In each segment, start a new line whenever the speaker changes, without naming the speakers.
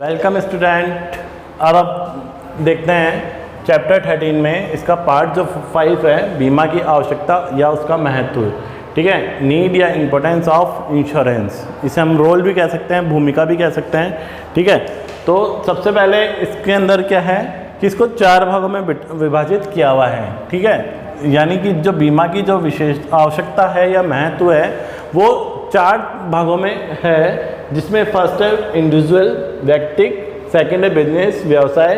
Welcome student. अब आप देखते हैं चैप्टर 13 में इसका पार्ट जो 5 है, बीमा की आवश्यकता या उसका महत्व। ठीक है, नीड या इम्पोर्टेंस ऑफ इंश्योरेंस, इसे हम रोल भी कह सकते हैं, भूमिका भी कह सकते हैं। ठीक है, तो सबसे पहले इसके अंदर क्या है कि इसको 4 भागों में विभाजित किया हुआ है। ठीक है, यानी कि जो बीमा की जो विशेष आवश्यकता है या महत्व है वो 4 भागों में है, जिसमें फर्स्ट है इंडिविजुअल व्यक्तिक, सेकंड है बिजनेस व्यवसाय,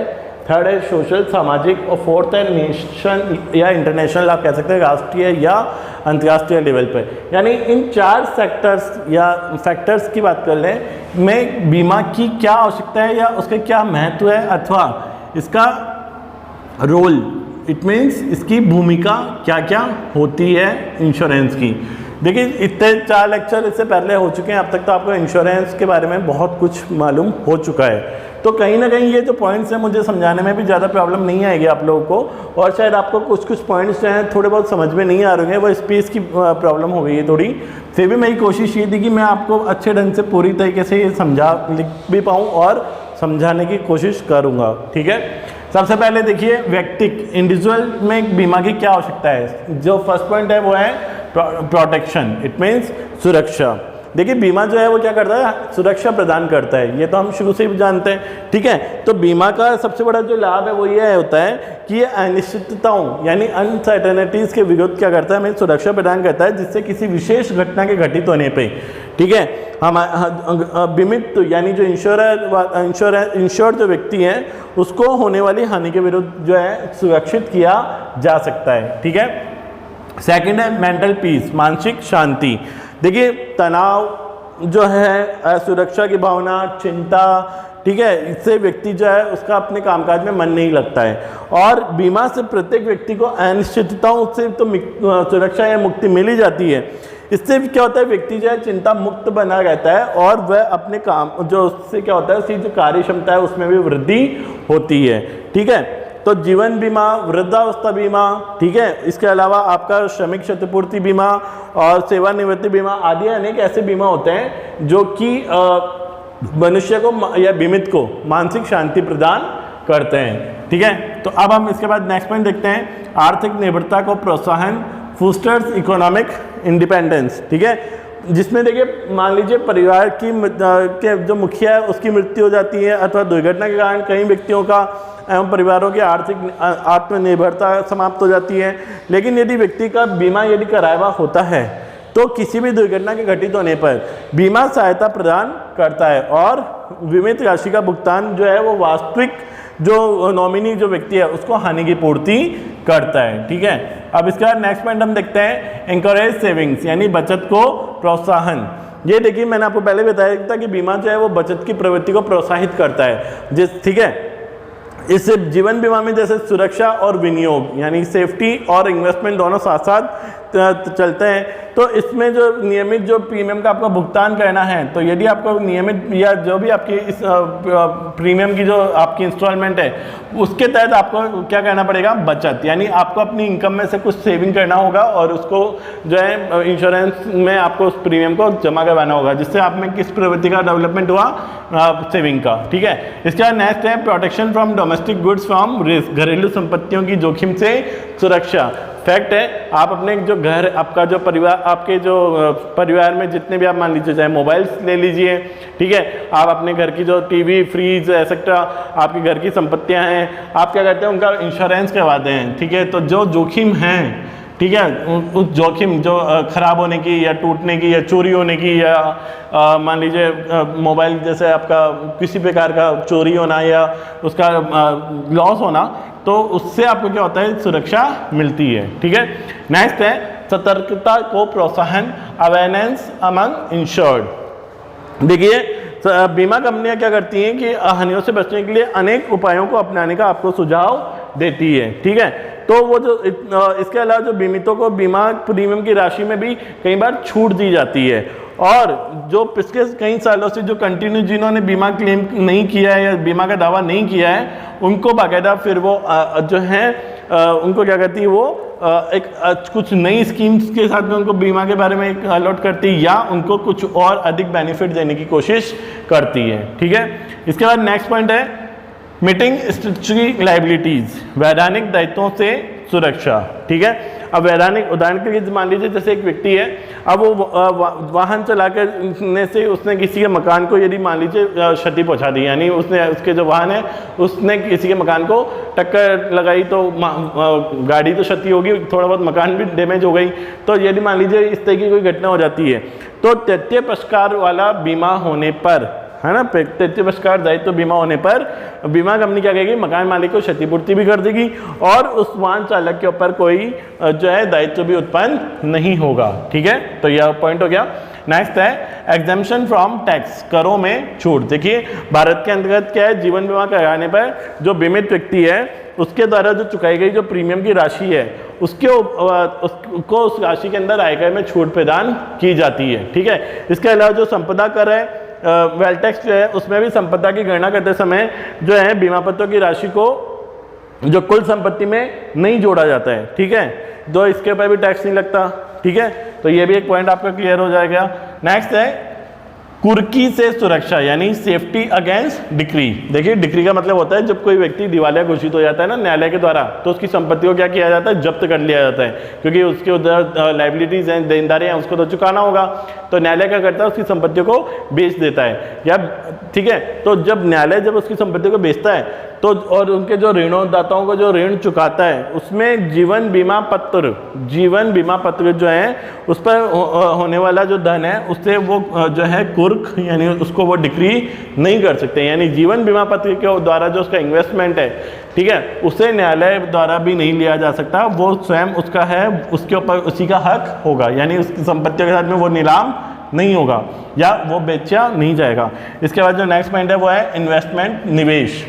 थर्ड है सोशल सामाजिक और फोर्थ है नेशन या इंटरनेशनल, आप कह सकते हैं राष्ट्रीय या अंतर्राष्ट्रीय लेवल पर। यानी इन 4 सेक्टर्स या फैक्टर्स की बात कर लें में बीमा की क्या आवश्यकता है या उसके क्या महत्व है अथवा इसका रोल, इट मीन्स इसकी भूमिका क्या क्या होती है इंश्योरेंस की। देखिए इतने 4 लेक्चर इससे पहले हो चुके हैं, अब तक तो आपको इंश्योरेंस के बारे में बहुत कुछ मालूम हो चुका है, तो कहीं ना कहीं ये जो पॉइंट्स हैं मुझे समझाने में भी ज़्यादा प्रॉब्लम नहीं आएगी आप लोगों को, और शायद आपको कुछ पॉइंट्स जो हैं थोड़े बहुत समझ में नहीं आ रहे हैं, वो स्पेस की प्रॉब्लम हो गई है थोड़ी। फिर भी मेरी कोशिश ये थी कि मैं आपको अच्छे ढंग से पूरी तरीके से ये लिख भी पाऊँ और समझाने की कोशिश करूँगा। ठीक है, सबसे पहले देखिए व्यक्तिक इंडिविजुअल में बीमा की क्या आवश्यकता है। जो फर्स्ट पॉइंट है वो है प्रोटेक्शन, इट मीन्स सुरक्षा। देखिए बीमा जो है वो क्या करता है, सुरक्षा प्रदान करता है, ये तो हम शुरू से ही जानते हैं। ठीक है, तो बीमा का सबसे बड़ा जो लाभ है वो ये होता है कि ये अनिश्चितताओं यानी अनसर्टेनिटीज़ के विरुद्ध क्या करता है, हमें सुरक्षा प्रदान करता है, जिससे किसी विशेष घटना के घटित होने पे, ठीक है, हम बीमित यानी जो इंश्योर जो व्यक्ति हैं उसको होने वाली हानि के विरुद्ध जो है सुरक्षित किया जा सकता है। ठीक है, सेकंड है मेंटल पीस, मानसिक शांति। देखिए तनाव जो है, असुरक्षा की भावना, चिंता, ठीक है, इससे व्यक्ति जो है उसका अपने कामकाज में मन नहीं लगता है, और बीमा से प्रत्येक व्यक्ति को अनिश्चितताओं से तो सुरक्षा या मुक्ति मिल ही जाती है। इससे क्या होता है, व्यक्ति जो है चिंता मुक्त बना रहता है और वह अपने काम जो उससे क्या होता है उसकी जो कार्य क्षमता है उसमें भी वृद्धि होती है। ठीक है, तो जीवन बीमा, वृद्धावस्था बीमा, ठीक है, इसके अलावा आपका श्रमिक क्षतिपूर्ति बीमा और सेवानिवृत्ति बीमा आदि अनेक ऐसे बीमा होते हैं जो कि मनुष्य को या बीमित को मानसिक शांति प्रदान करते हैं। ठीक है, तो अब हम इसके बाद नेक्स्ट पॉइंट देखते हैं, आर्थिक निर्भरता को प्रोत्साहन, फूस्टर्स इकोनॉमिक इंडिपेंडेंस। ठीक है, जिसमें देखिए मान लीजिए परिवार की के जो मुखिया है उसकी मृत्यु हो जाती है अथवा दुर्घटना के कारण कई व्यक्तियों का एवं परिवारों की आर्थिक आत्मनिर्भरता समाप्त हो जाती है, लेकिन यदि व्यक्ति का बीमा यदि कराया हुआ होता है तो किसी भी दुर्घटना के घटित होने पर बीमा सहायता प्रदान करता है और बीमित राशि का भुगतान जो है वो वास्तविक जो नॉमिनी जो व्यक्ति है उसको हानि की पूर्ति करता है। ठीक है, अब इसके बाद नेक्स्ट पॉइंट हम देखते हैं एनकरेज सेविंग्स यानी बचत को प्रोत्साहन। ये देखिए मैंने आपको पहले बताया था कि बीमा जो है वो बचत की प्रवृत्ति को प्रोत्साहित करता है। ठीक है, इस जीवन बीमा में जैसे सुरक्षा और विनियोग यानी सेफ्टी और इन्वेस्टमेंट दोनों साथ साथ चलते हैं, तो इसमें जो नियमित जो प्रीमियम का आपको भुगतान करना है, तो यदि आपको नियमित या जो भी आपकी इस प्रीमियम की जो आपकी इंस्टॉलमेंट है उसके तहत आपको क्या करना पड़ेगा, बचत, यानी आपको अपनी इनकम में से कुछ सेविंग करना होगा और उसको जो है इंश्योरेंस में आपको उस प्रीमियम को जमा करवाना होगा, जिससे आप में किस प्रवृत्ति का डेवलपमेंट हुआ, सेविंग का। ठीक है, इसके बाद नेक्स्ट है protection from domestic goods from risk, घरेलू संपत्तियों की जोखिम से सुरक्षा। फैक्ट है, आप अपने जो घर, आपका जो परिवार, आपके जो परिवार में जितने भी आप मान लीजिए चाहे मोबाइल्स ले लीजिए, ठीक है, आप अपने घर की जो टीवी, फ्रिज एक्सेट्रा आपके घर की संपत्तियां हैं, आप क्या करते हैं उनका इंश्योरेंस करवाते हैं। ठीक है, तो जो जोखिम हैं, ठीक है, उस जोखिम जो ख़राब होने की या टूटने की या चोरी होने की या मान लीजिए मोबाइल जैसे आपका किसी प्रकार का चोरी होना या उसका लॉस होना, तो उससे आपको क्या होता है, सुरक्षा मिलती है। ठीक है, नेक्स्ट है सतर्कता को प्रोत्साहन, अवेयरनेस अमंग इंश्योर्ड। देखिए बीमा कंपनियां क्या करती हैं कि हानियों से बचने के लिए अनेक उपायों को अपनाने का आपको सुझाव देती है। ठीक है, तो वो जो इसके अलावा जो बीमितों को बीमा प्रीमियम की राशि में भी कई बार छूट दी जाती है, और जो पिछले कई सालों से जो कंटिन्यू जिन्होंने बीमा क्लेम नहीं किया है या बीमा का दावा नहीं किया है उनको बाकायदा फिर वो जो है उनको क्या कहती है, वो कुछ नई स्कीम्स के साथ में उनको बीमा के बारे में अलॉट करती है, या उनको कुछ और अधिक बेनिफिट देने की कोशिश करती है। ठीक है, इसके बाद नेक्स्ट पॉइंट है मीटिंग स्टैट्यूटरी लायबिलिटीज, वैधानिक दायित्वों से सुरक्षा। ठीक है, अब वैधानिक, उदाहरण के लिए मान लीजिए जैसे एक व्यक्ति है, अब वो वाहन चला करने से उसने किसी के मकान को यदि मान लीजिए क्षति पहुंचा दी, यानी उसने उसके जो वाहन है उसने किसी के मकान को टक्कर लगाई, तो गाड़ी तो क्षति होगी, थोड़ा बहुत मकान भी डैमेज हो गई। तो यदि मान लीजिए इस तरह की कोई घटना हो जाती है, तो तृतीय पक्षकार वाला बीमा होने पर, है ना, तृतीय पक्षकार दायित्व बीमा होने पर बीमा कंपनी क्या कहेगी, मकान मालिक को क्षतिपूर्ति भी कर देगी और उस वाहन चालक के ऊपर कोई जो है दायित्व भी उत्पन्न नहीं होगा। ठीक है, तो यह पॉइंट हो गया। नेक्स्ट है एग्जेम्पशन फ्रॉम टैक्स, करों में छूट। देखिए भारत के अंतर्गत क्या है, जीवन बीमा कराने पर जो बीमित व्यक्ति है उसके द्वारा जो चुकाई गई जो प्रीमियम की राशि है उसको उस राशि के अंदर आयकर में छूट प्रदान की जाती है। ठीक है, इसके अलावा जो संपदा कर है, वेल्थ टैक्स जो है, उसमें भी संपदा की गणना करते समय जो है बीमा पत्रों की राशि को जो कुल संपत्ति में नहीं जोड़ा जाता है। ठीक है, तो इसके ऊपर भी टैक्स नहीं लगता। ठीक है, तो ये भी एक पॉइंट आपका क्लियर हो जाएगा। नेक्स्ट है कुर्की से सुरक्षा, यानी सेफ्टी अगेंस्ट डिक्री। देखिए डिक्री का मतलब होता है जब कोई व्यक्ति दिवालिया घोषित हो जाता है ना न्यायालय के द्वारा, तो उसकी संपत्ति को क्या किया जाता है, जब्त कर लिया जाता है, क्योंकि उसके उधर लायबिलिटीज हैं, देनदारी हैं, उसको तो चुकाना होगा। तो न्यायालय क्या करता है, उसकी संपत्तियों को बेच देता है या, ठीक है, तो जब न्यायालय जब उसकी संपत्ति को बेचता है तो और उनके जो ऋणदाताओं को जो ऋण चुकाता है उसमें जीवन बीमा पत्र जो है उस पर होने वाला जो धन है उससे वो जो है कुर्क यानी उसको वो डिक्री नहीं कर सकते, यानी जीवन बीमा पत्र के द्वारा जो उसका इन्वेस्टमेंट है, ठीक है, उसे न्यायालय द्वारा भी नहीं लिया जा सकता, वो स्वयं उसका है, उसके ऊपर उसी का हक होगा, यानी उसकी संपत्तियों के साथ में वो नीलाम नहीं होगा या वो बेचा नहीं जाएगा। इसके बाद जो नेक्स्ट पॉइंट है वो है इन्वेस्टमेंट, निवेश।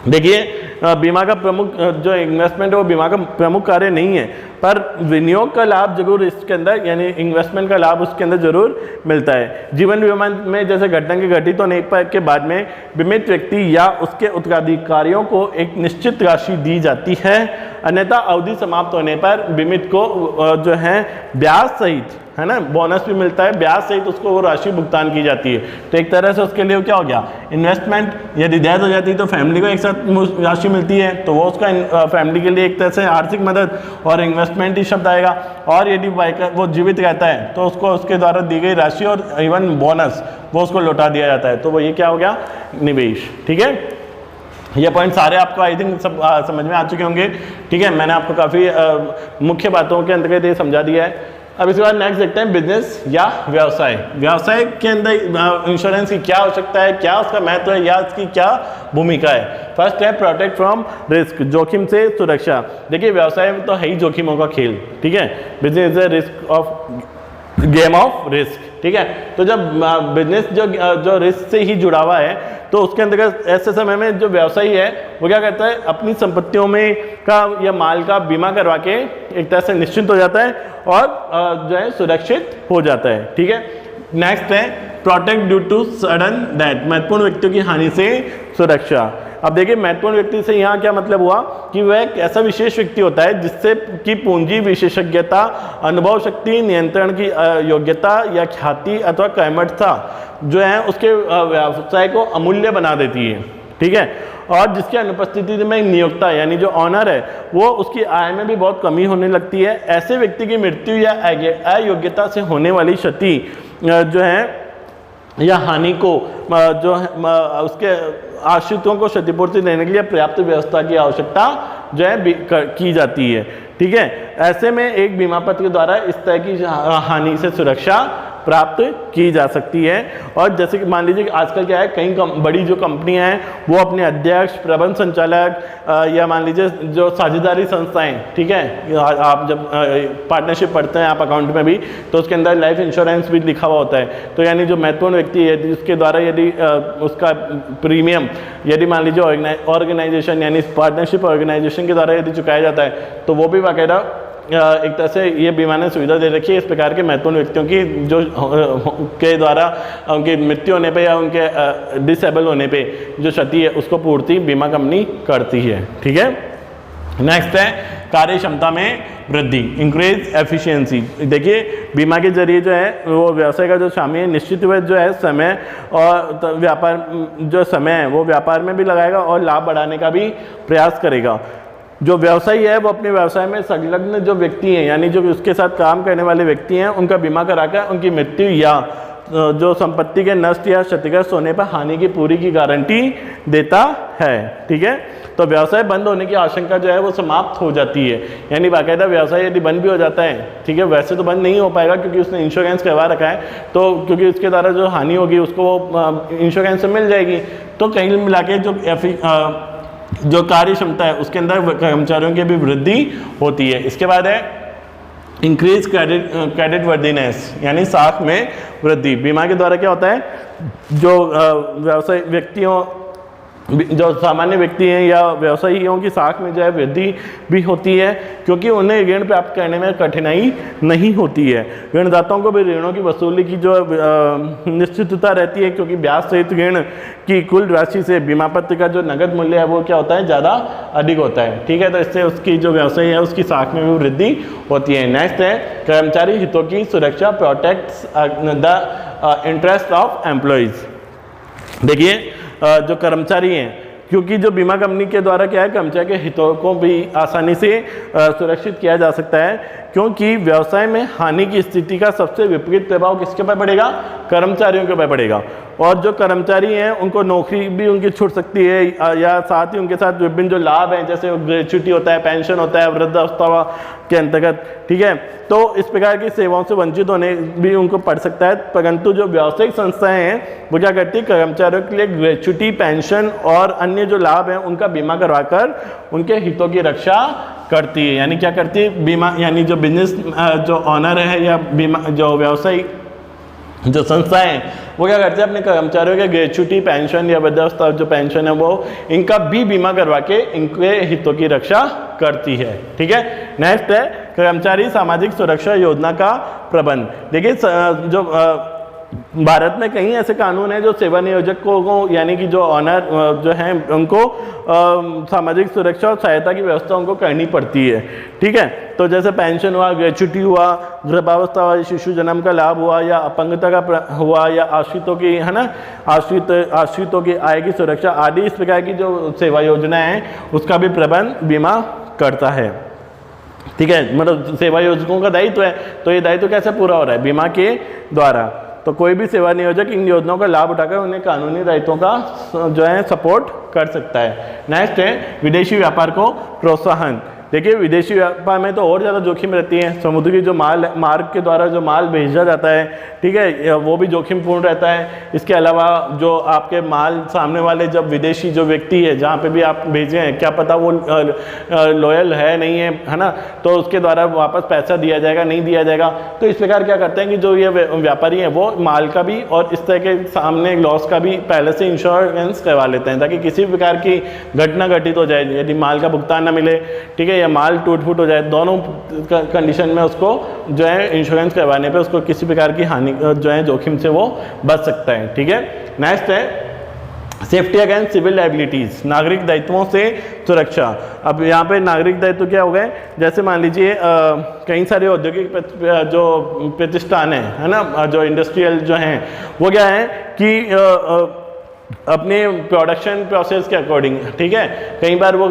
देखिए बीमा का प्रमुख जो इन्वेस्टमेंट है वो बीमा का प्रमुख कार्य नहीं है, पर विनियोग का लाभ जरूर इसके अंदर, यानी इन्वेस्टमेंट का लाभ उसके अंदर जरूर मिलता है। जीवन बीमा में जैसे घटना के घटित होने के बाद में बीमित व्यक्ति या उसके उत्तराधिकारियों को एक निश्चित राशि दी जाती है, अन्यथा अवधि समाप्त होने पर बीमित को जो है ब्याज सहित, है ना, बोनस भी मिलता है, ब्याज सहित उसको वो राशि भुगतान की जाती है। तो एक तरह से उसके लिए क्या हो गया, इन्वेस्टमेंट। यदि डेथ हो जाती है तो फैमिली को एक साथ राशि मिलती है, तो वो उसका फैमिली के लिए एक तरह से आर्थिक मदद और इन्वेस्टमेंट ही शब्द आएगा। और यदि वो जीवित रहता है तो उसको उसके द्वारा दी गई राशि और इवन बोनस वो उसको लौटा दिया जाता है, तो वो ये क्या हो गया, निवेश। ठीक है, ये पॉइंट सारे आपको आई थिंक सब समझ में आ चुके होंगे। ठीक है, मैंने आपको काफ़ी मुख्य बातों के अंतर्गत ये समझा दिया है। अब इसके बाद नेक्स्ट देखते हैं बिजनेस या व्यवसाय। व्यवसाय के अंदर इंश्योरेंस की क्या आवश्यकता है, क्या उसका महत्व है या उसकी क्या भूमिका है। फर्स्ट है प्रोटेक्ट फ्रॉम रिस्क, जोखिम से सुरक्षा। देखिए व्यवसाय में तो है ही जोखिमों का खेल, ठीक है, business is risk of game of risk. ठीक है, तो जब बिजनेस जो रिस्क से ही जुड़ा हुआ है तो उसके अंतर्गत ऐसे समय में जो व्यवसायी है वो क्या करता है, अपनी संपत्तियों में का या माल का बीमा करवा के एक तरह से निश्चिंत हो जाता है और जो है सुरक्षित हो जाता है। ठीक है, नेक्स्ट है protect due to sudden death, महत्वपूर्ण व्यक्तियों की हानि से सुरक्षा। अब देखिए महत्वपूर्ण व्यक्ति से यहाँ क्या मतलब हुआ कि वह एक ऐसा विशेष व्यक्ति होता है जिससे की पूंजी, विशेषज्ञता, अनुभव शक्ति, नियंत्रण की योग्यता या ख्याति अथवा कर्मठता जो है उसके व्यवसाय को अमूल्य बना देती है। ठीक है, और जिसकी अनुपस्थिति में नियोक्ता यानी जो ऑनर है वो उसकी आय में भी बहुत कमी होने लगती है। ऐसे व्यक्ति की मृत्यु या अयोग्यता से होने वाली क्षति जो है या हानि को जो है उसके आश्रितों को क्षतिपूर्ति देने के लिए पर्याप्त व्यवस्था की आवश्यकता जो है की जाती है। ठीक है, ऐसे में एक बीमा पत्र के द्वारा इस तरह की हानि से सुरक्षा प्राप्त की जा सकती है। और जैसे कि मान लीजिए कि आजकल क्या है, कई बड़ी जो कंपनियां हैं वो अपने अध्यक्ष, प्रबंध संचालक या मान लीजिए जो साझेदारी संस्थाएं, ठीक है, आप जब पार्टनरशिप पढ़ते हैं आप अकाउंट में भी, तो उसके अंदर लाइफ इंश्योरेंस भी लिखा हुआ होता है। तो यानी जो महत्वपूर्ण व्यक्ति है जिसके द्वारा यदि उसका प्रीमियम यदि मान लीजिए ऑर्गेनाइजेशन यानी पार्टनरशिप ऑर्गेनाइजेशन के द्वारा यदि चुकाया जाता है तो वो भी बाकायदा एक तरह से ये बीमा ने सुविधा दे रखी है इस प्रकार के महत्वपूर्ण व्यक्तियों की जो के द्वारा उनकी मृत्यु होने पे या उनके डिसेबल होने पे जो क्षति है उसको पूर्ति बीमा कंपनी करती है। ठीक है, नेक्स्ट है कार्य क्षमता में वृद्धि, इंक्रीज एफिशिएंसी। देखिए बीमा के जरिए जो है वो व्यवसाय का जो शामिल है निश्चित रूप जो है समय और व्यापार जो समय है वो व्यापार में भी लगाएगा और लाभ बढ़ाने का भी प्रयास करेगा। जो व्यवसायी है वो अपने व्यवसाय में संलग्न जो व्यक्ति हैं यानी जो उसके साथ काम करने वाले व्यक्ति हैं उनका बीमा कराकर उनकी मृत्यु या जो संपत्ति के नष्ट या क्षतिग्रस्त होने पर हानि की पूरी की गारंटी देता है। ठीक है, तो व्यवसाय बंद होने की आशंका जो है वो समाप्त हो जाती है, यानी बाकायदा व्यवसाय यदि बंद भी हो जाता है, ठीक है, वैसे तो बंद नहीं हो पाएगा क्योंकि उसने इंश्योरेंस करवा रखा है, तो क्योंकि उसके द्वारा जो हानि होगी उसको इंश्योरेंस से मिल जाएगी। तो कहीं मिला के जो कार्य क्षमता है उसके अंदर कर्मचारियों की भी वृद्धि होती है। इसके बाद है इंक्रीज क्रेडिट वर्दीनेस यानी साख में वृद्धि। बीमा के द्वारा क्या होता है, जो व्यवसाय व्यक्तियों जो सामान्य व्यक्ति हैं या व्यवसायियों की साख में जो है वृद्धि भी होती है क्योंकि उन्हें ऋण प्राप्त करने में कठिनाई नहीं होती है। ऋणदाताओं को भी ऋणों की वसूली की जो निश्चितता रहती है क्योंकि ब्याज सहित ऋण की कुल राशि से बीमा पत्र का जो नगद मूल्य है वो क्या होता है, ज़्यादा अधिक होता है। ठीक है, तो इससे उसकी जो व्यवसाय है उसकी साख में भी वृद्धि होती है। नेक्स्ट है कर्मचारी हितों की सुरक्षा, protects the interest of employees. देखिए जो कर्मचारी हैं, क्योंकि जो बीमा कंपनी के द्वारा क्या है कर्मचारी के हितों को भी आसानी से सुरक्षित किया जा सकता है क्योंकि व्यवसाय में हानि की स्थिति का सबसे विपरीत प्रभाव किसके ऊपर पड़ेगा, कर्मचारियों के ऊपर पड़ेगा। और जो कर्मचारी हैं उनको नौकरी भी उनकी छूट सकती है या साथ ही उनके साथ विभिन्न जो लाभ हैं जैसे ग्रेच्युटी होता है, पेंशन होता है वृद्धावस्था के अंतर्गत। ठीक है, तो इस प्रकार की सेवाओं से वंचित होने भी उनको पड़ सकता है। परंतु जो व्यावसायिक संस्थाएं हैं वो क्या करती है, कर्मचारियों के लिए ग्रेच्युटी, पेंशन और अन्य जो लाभ हैं उनका बीमा करवाकर उनके हितों की रक्षा करती है। यानी क्या करती है, बीमा यानी जो बिजनेस जो ऑनर है या बीमा जो व्यवसायिक जो संस्थाएं हैं वो क्या करते हैं, अपने कर्मचारियों के ग्रेच्युटी, पेंशन या वृद्धावस्था जो पेंशन है वो इनका भी बीमा करवा के इनके हितों की रक्षा करती है। ठीक है, नेक्स्ट है कर्मचारी सामाजिक सुरक्षा योजना का प्रबंध। देखिए जो भारत में कई ऐसे कानून हैं जो सेवा नियोजकों को यानी कि जो ऑनर जो हैं उनको सामाजिक सुरक्षा और सहायता की व्यवस्था उनको करनी पड़ती है। ठीक है, तो जैसे पेंशन हुआ, ग्रेच्युटी हुआ, गर्भावस्था हुआ, शिशु जन्म का लाभ हुआ या अपंगता का हुआ या आश्रितों की है ना आश्रितों की आय की सुरक्षा आदि इस प्रकार की जो सेवा योजना है उसका भी प्रबंध बीमा करता है। ठीक है, मतलब सेवा योजकों का दायित्व है, तो ये दायित्व कैसे पूरा हो रहा है, बीमा के द्वारा। तो कोई भी सेवा नियोजक इन योजनाओं का लाभ उठाकर उन्हें कानूनी दायित्वों का जो है सपोर्ट कर सकता है। नेक्स्ट है विदेशी व्यापार को प्रोत्साहन। देखिए विदेशी व्यापार में तो और ज़्यादा जोखिम रहती है। समुद्री जो मार्ग के द्वारा जो माल भेजा जाता है, ठीक है, वो भी जोखिमपूर्ण रहता है। इसके अलावा जो आपके माल सामने वाले जब विदेशी जो व्यक्ति है जहाँ पे भी आप भेजे हैं, क्या पता वो लॉयल है नहीं है ना, तो उसके द्वारा वापस पैसा दिया जाएगा नहीं दिया जाएगा। तो इस प्रकार क्या करते हैं कि जो ये व्यापारी हैं वो माल का भी और इस तरह के सामने लॉस का भी पहले से इंश्योरेंस करवा लेते हैं ताकि किसी प्रकार की घटना घटित हो जाए, यदि माल का भुगतान न मिले, ठीक है, या माल टूट फूट हो जाए, दोनों कंडीशन में उसको जो है इंश्योरेंस करवाने पे उसको किसी प्रकार की हानि जो है जोखिम से वो बच सकता है। ठीक है, नेक्स्ट है सेफ्टी अगेंस्ट सिविल लायबिलिटीज, नागरिक दायित्वों से सुरक्षा। अब यहाँ पे नागरिक दायित्व क्या हो गए, जैसे मान लीजिए कई सारे औद्योगिक जो प्रतिष्ठान है ना, जो इंडस्ट्रियल जो हैं वो क्या है कि अपने प्रोडक्शन प्रोसेस के अकॉर्डिंग, ठीक है, कई बार वो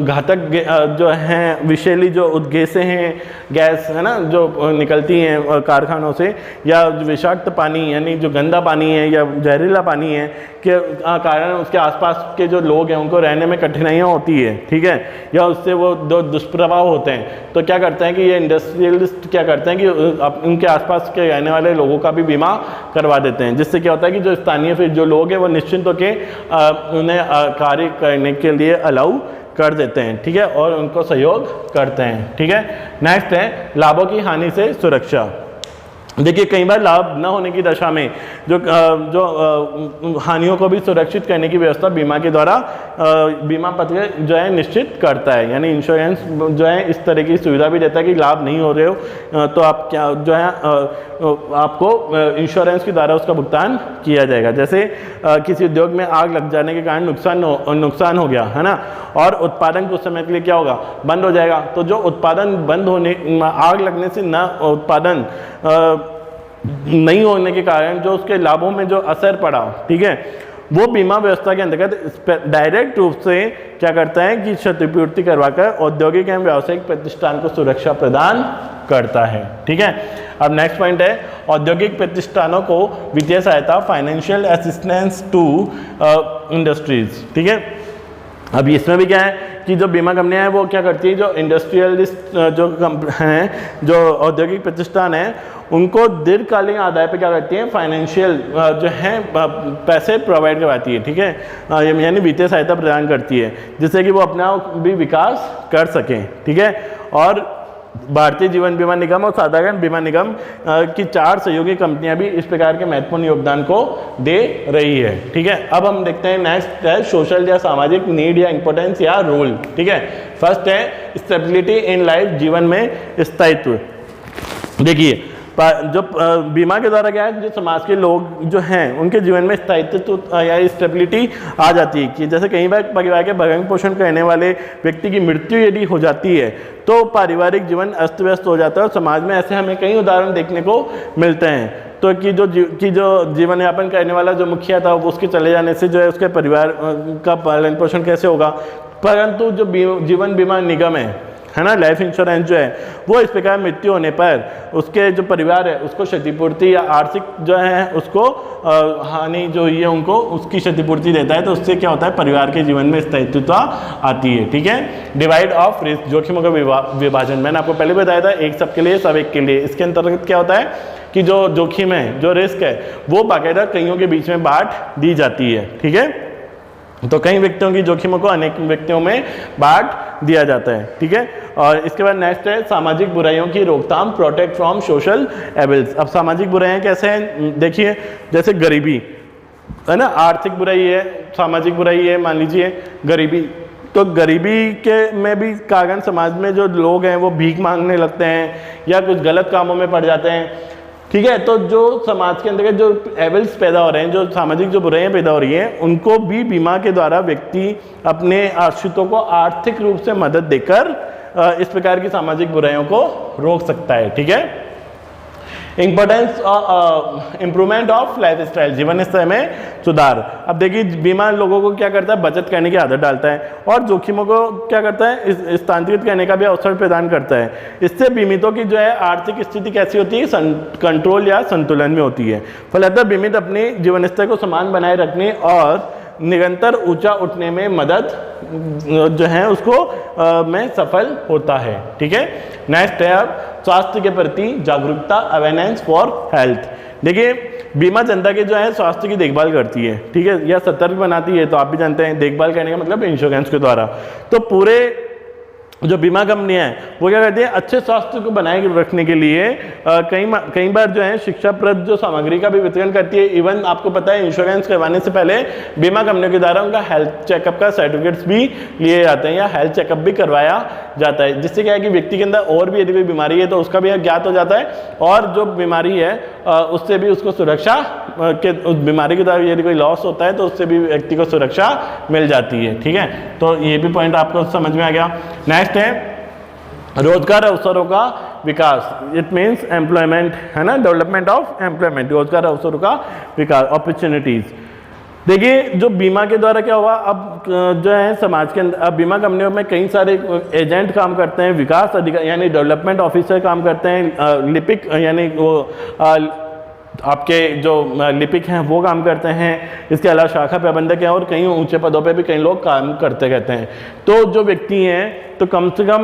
घातक जो हैं विषैली जो उद्गेसें हैं, गैस है ना जो निकलती हैं कारखानों से, या विषाक्त पानी यानी जो गंदा पानी है या जहरीला पानी है के कारण उसके आसपास के जो लोग हैं उनको रहने में कठिनाइयाँ होती है। ठीक है, या उससे वो दो दुष्प्रभाव होते हैं। तो क्या करते हैं कि ये इंडस्ट्रियलिस्ट क्या करते हैं कि उनके आसपास के रहने वाले लोगों का भी बीमा करवा देते हैं, जिससे क्या होता है कि जो स्थानीय फिर जो लोग हैं वो निश्चिंत होकर उन्हें कार्य करने के लिए अलाउ कर देते हैं। ठीक है, और उनको सहयोग करते हैं। ठीक है, नेक्स्ट है लाभों की हानि से सुरक्षा। देखिए कई बार लाभ न होने की दशा में जो हानियों को भी सुरक्षित करने की व्यवस्था बीमा के द्वारा बीमा पत्र जो है निश्चित करता है, यानी इंश्योरेंस जो है इस तरह की सुविधा भी देता है कि लाभ नहीं हो रहे हो तो आप क्या जो है आपको इंश्योरेंस के द्वारा उसका भुगतान किया जाएगा। जैसे किसी उद्योग में आग लग जाने के कारण नुकसान हो गया है ना, और उत्पादन कुछ समय के लिए क्या होगा, बंद हो जाएगा। तो जो उत्पादन बंद होने, आग लगने से न उत्पादन नहीं होने के कारण जो उसके लाभों में जो असर पड़ा, ठीक है, वो बीमा व्यवस्था के अंतर्गत डायरेक्ट रूप से क्या करता है कि क्षतिपूर्ति करवाकर औद्योगिक एवं व्यावसायिक प्रतिष्ठान को सुरक्षा प्रदान करता है। ठीक है, अब नेक्स्ट पॉइंट है औद्योगिक प्रतिष्ठानों को वित्तीय सहायता, फाइनेंशियल असिस्टेंस टू इंडस्ट्रीज। ठीक है, अब इसमें भी क्या है कि जो बीमा कंपनियां हैं वो क्या करती है, जो इंडस्ट्रियलिस्ट जो हैं, जो औद्योगिक प्रतिष्ठान हैं, उनको दीर्घकालीन आदाय पे क्या करती है, फाइनेंशियल जो है पैसे प्रोवाइड करवाती है। ठीक है, यानी वित्तीय सहायता प्रदान करती है जिससे कि वो अपना भी विकास कर सकें। ठीक है, और भारतीय जीवन बीमा निगम और साधारण बीमा निगम की 4 सहयोगी कंपनियां भी इस प्रकार के महत्वपूर्ण योगदान को दे रही है। ठीक है, अब हम देखते हैं नेक्स्ट है सोशल या सामाजिक नीड या इंपॉर्टेंस या रोल। ठीक है, फर्स्ट है स्टेबिलिटी इन लाइफ, जीवन में स्थायित्व। देखिए जो बीमा के द्वारा क्या है, जो समाज के लोग जो हैं उनके जीवन में स्थायित्व या स्टेबिलिटी आ जाती है कि जैसे कई बार परिवार के भरण पोषण करने वाले व्यक्ति की मृत्यु यदि हो जाती है तो पारिवारिक जीवन अस्त व्यस्त हो जाता है, और समाज में ऐसे हमें कई उदाहरण देखने को मिलते हैं। तो कि जो जीवन यापन करने वाला जो मुखिया था उसके चले जाने से जो है उसके परिवार का पालन पोषण कैसे होगा, परंतु जो जीवन बीमा निगम है ना, लाइफ इंश्योरेंस जो है वो इस प्रकार मृत्यु होने पर उसके जो परिवार है उसको क्षतिपूर्ति या आर्थिक जो है उसको हानि जो ये उनको उसकी क्षतिपूर्ति देता है। तो उससे क्या होता है, परिवार के जीवन में स्थायित्व आती है। ठीक है, डिवाइड ऑफ रिस्क, जोखिमों का विभाजन, मैंने आपको पहले बताया था, एक सबके लिए सब एक के लिए। इसके अंतर्गत क्या होता है कि जो जोखिम है, जो रिस्क है, वो बाकायदा कईयों के बीच में बांट दी जाती है। ठीक है, तो कई व्यक्तियों की जोखिमों को अनेक व्यक्तियों में बांट दिया जाता है। ठीक है, और इसके बाद नेक्स्ट है सामाजिक बुराइयों की रोकथाम, प्रोटेक्ट फ्रॉम सोशल एविल्स। अब सामाजिक बुराइयां कैसे हैं, देखिए जैसे गरीबी है ना, आर्थिक बुराई है, सामाजिक बुराई है, मान लीजिए गरीबी। तो गरीबी के में भी कारण समाज में जो लोग हैं वो भीख मांगने लगते हैं या कुछ गलत कामों में पड़ जाते हैं। ठीक है, तो जो समाज के अंदर जो एविल्स पैदा हो रहे हैं, जो सामाजिक जो बुराइयां पैदा हो रही हैं, उनको भी बीमा के द्वारा व्यक्ति अपने आश्रितों को आर्थिक रूप से मदद देकर इस प्रकार की सामाजिक बुराइयों को रोक सकता है। ठीक है, importance improvement of life style, जीवन स्तर में सुधार। अब देखिए बीमा लोगों को क्या करता है, बचत करने की आदत डालता है और जोखिमों को क्या करता है, स्थानांतरित करने का भी अवसर प्रदान करता है। इससे बीमितों की जो है आर्थिक स्थिति कैसी होती है, कंट्रोल या संतुलन में होती है। फलतः बीमित अपने जीवन स्तर को समान बनाए रखने और निरंतर ऊंचा उठने में मदद जो है उसको में सफल होता है। ठीक है, नेक्स्ट है अब स्वास्थ्य के प्रति जागरूकता, अवेयरनेस फॉर हेल्थ। देखिए बीमा जनता के जो है स्वास्थ्य की देखभाल करती है। ठीक है, या सतर्क बनाती है। तो आप भी जानते हैं देखभाल करने का मतलब इंश्योरेंस के द्वारा। तो पूरे जो बीमा कंपनियां हैं वो क्या करती है, अच्छे स्वास्थ्य को बनाए रखने के लिए कई बार जो है शिक्षाप्रद जो सामग्री का भी वितरण करती है। इवन आपको पता है इंश्योरेंस करवाने से पहले बीमा कंपनियों के द्वारा उनका हेल्थ चेकअप का सर्टिफिकेट्स भी लिए जाते हैं या हेल्थ चेकअप भी करवाया जाता है, जिससे क्या है कि व्यक्ति के अंदर और भी यदि कोई बीमारी है तो उसका भी ज्ञात हो जाता है, और जो बीमारी है उससे भी उसको सुरक्षा के, उस बीमारी के द्वारा यदि कोई लॉस होता है तो उससे भी व्यक्ति को सुरक्षा मिल जाती है। ठीक है, तो ये भी पॉइंट आपको समझ में आ गया। नेक्स्ट है रोजगार अवसरों का विकास, इट मीन्स एम्प्लॉयमेंट है ना, डेवलपमेंट ऑफ एम्प्लॉयमेंट, रोजगार अवसरों का विकास, अपॉर्चुनिटीज। देखिए जो बीमा के द्वारा क्या हुआ, अब जो है समाज के अंदर अब बीमा कंपनियों में कई सारे एजेंट काम करते हैं, विकास अधिकारी यानी डेवलपमेंट ऑफिसर काम करते हैं, लिपिक यानी वो आपके जो लिपिक हैं वो काम करते हैं, इसके अलावा शाखा प्रबंधक हैं और कई ऊंचे पदों पे भी कई लोग काम करते रहते हैं। तो जो व्यक्ति हैं तो कम से कम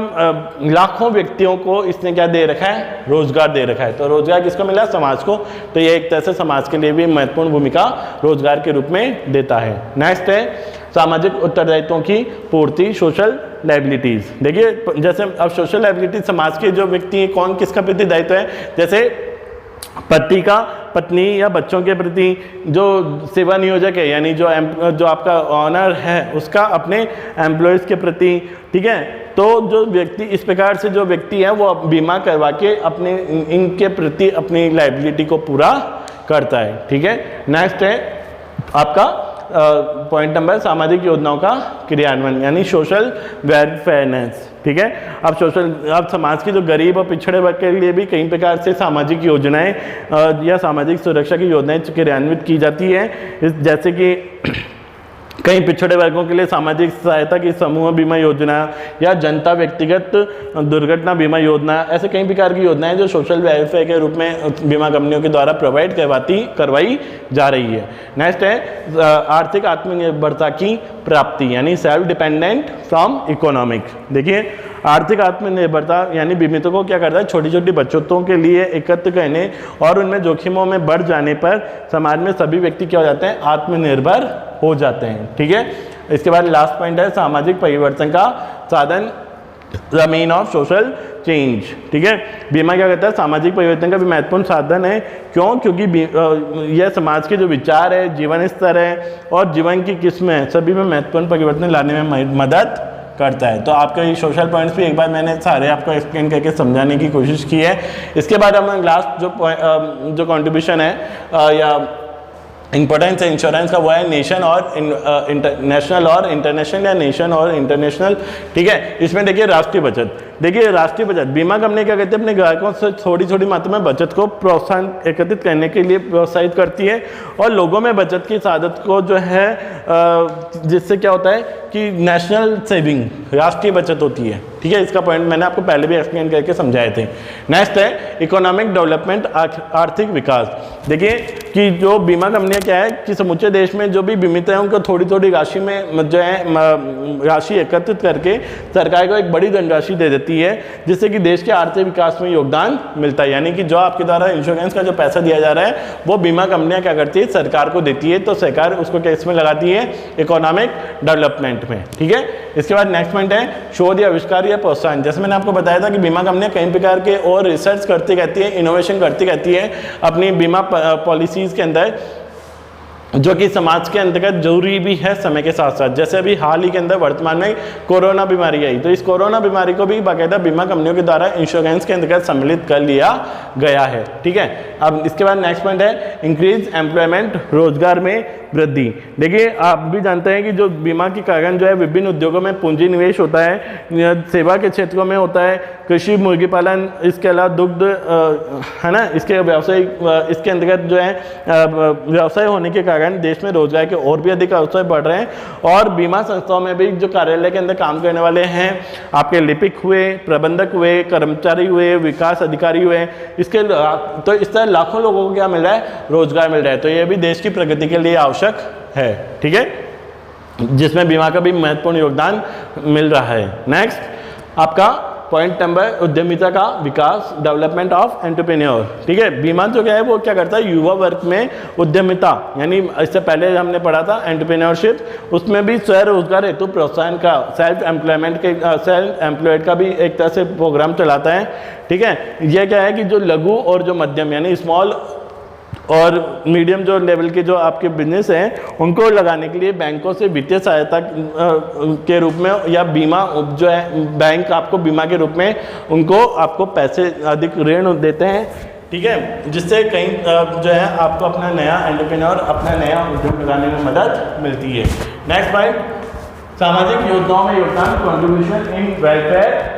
लाखों व्यक्तियों को इसने क्या दे रखा है, रोजगार दे रखा है। तो रोजगार किसको मिला, समाज को। तो ये एक तरह से समाज के लिए भी महत्वपूर्ण भूमिका रोजगार के रूप में देता है। नेक्स्ट है सामाजिक उत्तरदायित्वों की पूर्ति, सोशल लायबिलिटीज। देखिए जैसे अब सोशल लायबिलिटीज समाज के जो व्यक्ति हैं, कौन किसका प्रति दायित्व है, जैसे पति का पत्नी या बच्चों के प्रति जो सेवा नियोजक है यानी जो आपका ऑनर है उसका अपने एम्प्लॉयज़ के प्रति, ठीक है। तो जो व्यक्ति इस प्रकार से जो व्यक्ति है वो बीमा करवा के अपने इनके प्रति अपनी लायबिलिटी को पूरा करता है, ठीक है। नेक्स्ट है आपका पॉइंट नंबर सामाजिक योजनाओं का क्रियान्वयन यानी सोशल वेलफेयरनेस, ठीक है। अब समाज के जो गरीब और पिछड़े वर्ग के लिए भी कई प्रकार से सामाजिक योजनाएं या सामाजिक सुरक्षा की योजनाएं क्रियान्वित की जाती है, जैसे कि कई पिछड़े वर्गों के लिए सामाजिक सहायता की समूह बीमा योजना या जनता व्यक्तिगत दुर्घटना बीमा योजना, ऐसे कई प्रकार की योजनाएं जो सोशल वेलफेयर के रूप में बीमा कंपनियों के द्वारा प्रोवाइड करवाई जा रही है। नेक्स्ट है आर्थिक आत्मनिर्भरता की प्राप्ति यानी सेल्फ डिपेंडेंट फ्रॉम इकोनॉमिक। देखिए आर्थिक आत्मनिर्भरता यानी बीमितों को क्या करता है, छोटी छोटी बचतों के लिए एकत्र करने और उनमें जोखिमों में बढ़ जाने पर समाज में सभी व्यक्ति क्या हो जाते हैं, आत्मनिर्भर हो जाते हैं, ठीक है। इसके बाद लास्ट पॉइंट है सामाजिक परिवर्तन का साधन, the mean of social change, ठीक है। बीमा क्या कहता है, सामाजिक परिवर्तन का भी महत्वपूर्ण साधन है। क्यों? क्योंकि यह समाज के जो विचार है, जीवन स्तर है और जीवन की किस्में सभी में महत्वपूर्ण परिवर्तन लाने में मदद करता है। तो आपके ये सोशल पॉइंट्स भी एक बार मैंने सारे आपको एक्सप्लेन करके समझाने की कोशिश की है। इसके बाद हम लास्ट जो कंट्रीब्यूशन है या इंपॉर्टेंस है इंश्योरेंस का वो है नेशन और नेशनल और इंटरनेशनल या नेशन और इंटरनेशनल, ठीक है। इसमें देखिए राष्ट्रीय बचत, देखिए राष्ट्रीय बचत बीमा कंपनी क्या कहते हैं, अपने ग्राहकों से थोड़ी थोड़ी मात्रा में बचत को प्रोत्साहन एकत्रित करने के लिए प्रोत्साहित करती है और लोगों में बचत की आदत को जो है जिससे क्या होता है कि नेशनल सेविंग राष्ट्रीय बचत होती है, ठीक है। इसका पॉइंट मैंने आपको पहले भी एक्सप्लेन करके समझाए थे। नेक्स्ट है इकोनॉमिक डेवलपमेंट, आर्थिक विकास। देखिए कि जो बीमा कंपनियां क्या है कि समूचे देश में जो भी बीमित है उनको थोड़ी थोड़ी राशि में जो है राशि एकत्रित करके सरकार को एक बड़ी धनराशि दे देती है, जिससे कि देश के आर्थिक विकास में योगदान मिलता है। यानी कि जो आपके द्वारा इंश्योरेंस का जो पैसा दिया जा रहा है वो बीमा कंपनियां क्या करती है, सरकार को देती है, तो सरकार उसको किस में लगाती है, इकोनॉमिक डेवलपमेंट में, ठीक है। इसके बाद नेक्स्ट पॉइंट है शोध या आविष्कार या प्रोत्साहन। जैसे मैंने आपको बताया था कि बीमा कंपनियां कई प्रकार के और रिसर्च करती रहती है, इनोवेशन करती रहती है अपनी बीमा पॉलिसीज के अंदर, जो कि समाज के अंतर्गत जरूरी भी है समय के साथ साथ। जैसे अभी हाल ही के अंदर वर्तमान में कोरोना बीमारी आई, तो इस कोरोना बीमारी को भी बाकायदा बीमा कंपनियों के द्वारा इंश्योरेंस के अंतर्गत सम्मिलित कर लिया गया है, ठीक है। अब इसके बाद नेक्स्ट पॉइंट है इंक्रीज एम्प्लॉयमेंट, रोजगार में वृद्धि। देखिए आप भी जानते हैं कि जो बीमा के कारण जो है विभिन्न उद्योगों में पूंजी निवेश होता है, सेवा के क्षेत्रों में होता है, कृषि, मुर्गी पालन, इसके अलावा दुग्ध है ना, इसके व्यवसाय इसके अंतर्गत जो है व्यवसाय होने के कारण देश में रोजगार के और भी अधिक अवसर बढ़ रहे हैं। और बीमा संस्थाओं में भी जो कार्यालय के अंदर काम करने वाले हैं, आपके लिपिक हुए, प्रबंधक हुए, कर्मचारी हुए, विकास अधिकारी हुए, इसके तो इस तरह लाखों लोगों को क्या मिल रहा है, रोजगार मिल रहा है। तो ये भी देश की प्रगति के लिए आवश्यक है, ठीक है, जिसमें बीमा का भी महत्वपूर्ण योगदान मिल रहा है। नेक्स्ट आपका पॉइंट नंबर उद्यमिता का विकास, डेवलपमेंट ऑफ एंटरप्रेन्योर, ठीक है। बीमा जो क्या है वो क्या करता है, युवा वर्ग में उद्यमिता, यानी इससे पहले हमने पढ़ा था एंटरप्रेन्योरशिप, उसमें भी स्वरोजगार हेतु प्रोत्साहन का, सेल्फ एम्प्लॉयड का भी एक तरह से प्रोग्राम चलाता है, ठीक है। यह क्या है कि जो लघु और जो मध्यम यानी स्मॉल और मीडियम जो लेवल के जो आपके बिजनेस हैं उनको लगाने के लिए बैंकों से वित्तीय सहायता के रूप में या बीमा जो है बैंक आपको बीमा के रूप में उनको आपको पैसे अधिक ऋण देते हैं, ठीक है, जिससे कहीं जो है आपको अपना नया एंटरप्रेन्योर, अपना नया उद्योग लगाने में मदद मिलती है। नेक्स्ट पॉइंट सामाजिक योजनाओं में योगदान, कॉन्ट्रीब्यूशन इन वेलफेयर,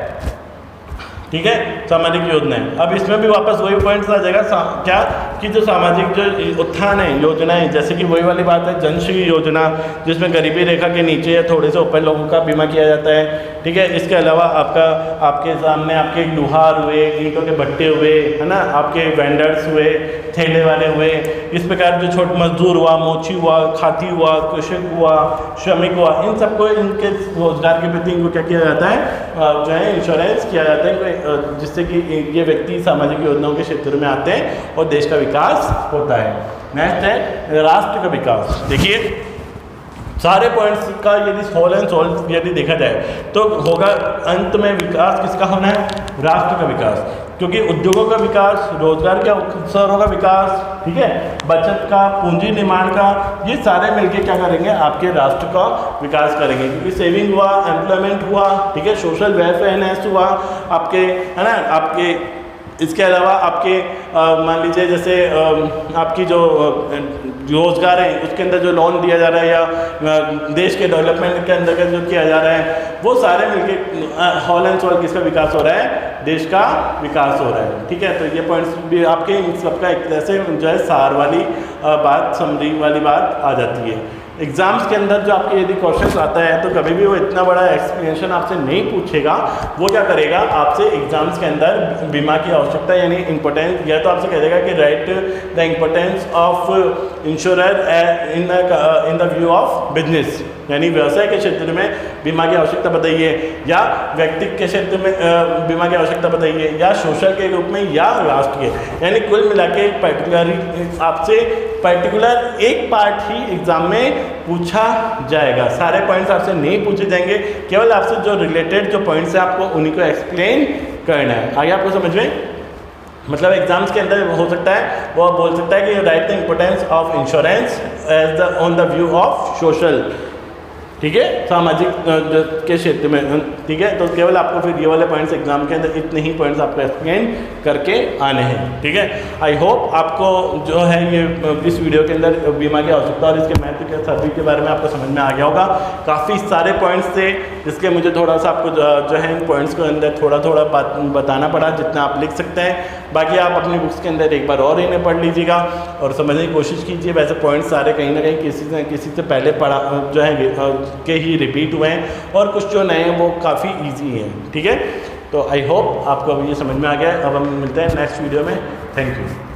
ठीक है, सामाजिक योजनाएं। अब इसमें भी वापस वही पॉइंट्स आ जाएगा क्या कि जो सामाजिक जो उत्थान है योजनाएं, जैसे कि वही वाली बात है जनश्री योजना, जिसमें गरीबी रेखा के नीचे या थोड़े से ऊपर लोगों का बीमा किया जाता है, ठीक है। इसके अलावा आपके सामने आपके लुहार हुए, ईंटों के भट्टे हुए, है ना, आपके वेंडर्स हुए, ठेले वाले हुए, इस प्रकार जो छोटे मजदूर हुआ, मोची हुआ, खाती हुआ, कृषक हुआ, श्रमिक हुआ, इन सबको इनके रोजगार के प्रति इनको क्या किया जाता है, जो है इंश्योरेंस किया जाता है, जिससे कि ये व्यक्ति सामाजिक योजनाओं के क्षेत्र में आते हैं और देश का विकास होता है। नेक्स्ट है राष्ट्र का विकास। देखिए सारे पॉइंट्स का यदि होल एंड सोल यदि देखा जाए तो होगा अंत में विकास किसका होना है, राष्ट्र का विकास। क्योंकि उद्योगों का विकास, रोजगार के अवसरों का विकास, ठीक है, बचत का, पूंजी निर्माण का, ये सारे मिलके क्या करेंगे, आपके राष्ट्र का विकास करेंगे। क्योंकि सेविंग हुआ, एम्प्लॉयमेंट हुआ, ठीक है, सोशल वेलफेयर एनहेंस हुआ आपके, है ना, आपके इसके अलावा आपके मान लीजिए जैसे आपकी जो रोजगार है उसके अंदर जो लोन दिया जा रहा है या देश के डेवलपमेंट के अंदर जो किया जा रहा है, वो सारे मिलके होल एंड सोल किसका विकास हो रहा है, देश का विकास हो रहा है। ठीक है, तो ये पॉइंट्स भी आपके इन सबका एक तरह से जो है सार वाली बात, समरी वाली बात आ जाती है। एग्जाम्स के अंदर जो आपके यदि क्वेश्चंस आता है तो कभी भी वो इतना बड़ा एक्सप्लेनेशन आपसे नहीं पूछेगा। वो क्या करेगा, आपसे एग्जाम्स के अंदर बीमा की आवश्यकता यानी इंपॉर्टेंस, या तो आपसे कह देगा कि write the importance of insurer in the view of business, यानी व्यवसाय के क्षेत्र में बीमा की आवश्यकता बताइए, या व्यक्ति के क्षेत्र में बीमा की आवश्यकता बताइए, या सोशल के रूप में, या राष्ट्र के, यानी कुल मिला के पर्टिकुलर आपसे पर्टिकुलर एक पार्ट ही एग्जाम में पूछा जाएगा। सारे पॉइंट्स आपसे नहीं पूछे जाएंगे, केवल आपसे जो रिलेटेड जो पॉइंट्स हैं आपको उन्हीं को एक्सप्लेन करना है। आगे आपको समझ में, मतलब एग्जाम्स के अंदर हो सकता है वो बोल सकता है कि write the importance of insurance as the on the view of social, ठीक है, सामाजिक के क्षेत्र में, ठीक है। तो केवल आपको फिर ये वाले पॉइंट्स एग्जाम के अंदर इतने ही पॉइंट्स आपको एक्सप्लेन करके आने हैं, ठीक है। आई होप आपको जो है ये इस वीडियो के अंदर बीमा की आवश्यकता और इसके महत्व के सभी के बारे में आपको समझ में आ गया होगा। काफ़ी सारे पॉइंट्स थे जिसके मुझे थोड़ा सा आपको जो है इन पॉइंट्स के अंदर थोड़ा थोड़ा बताना पड़ा, जितना आप लिख सकते हैं। बाकी आप अपनी बुक्स के अंदर एक बार और इन्हें पढ़ लीजिएगा और समझने की कोशिश कीजिए। वैसे पॉइंट्स सारे कहीं ना कहीं किसी से पहले पढ़ा जो है के ही रिपीट हुए हैं, और कुछ जो नए हैं वो काफ़ी इजी हैं, ठीक है। तो आई होप आपको अब ये समझ में आ गया। अब हम मिलते हैं नेक्स्ट वीडियो में। Thank you.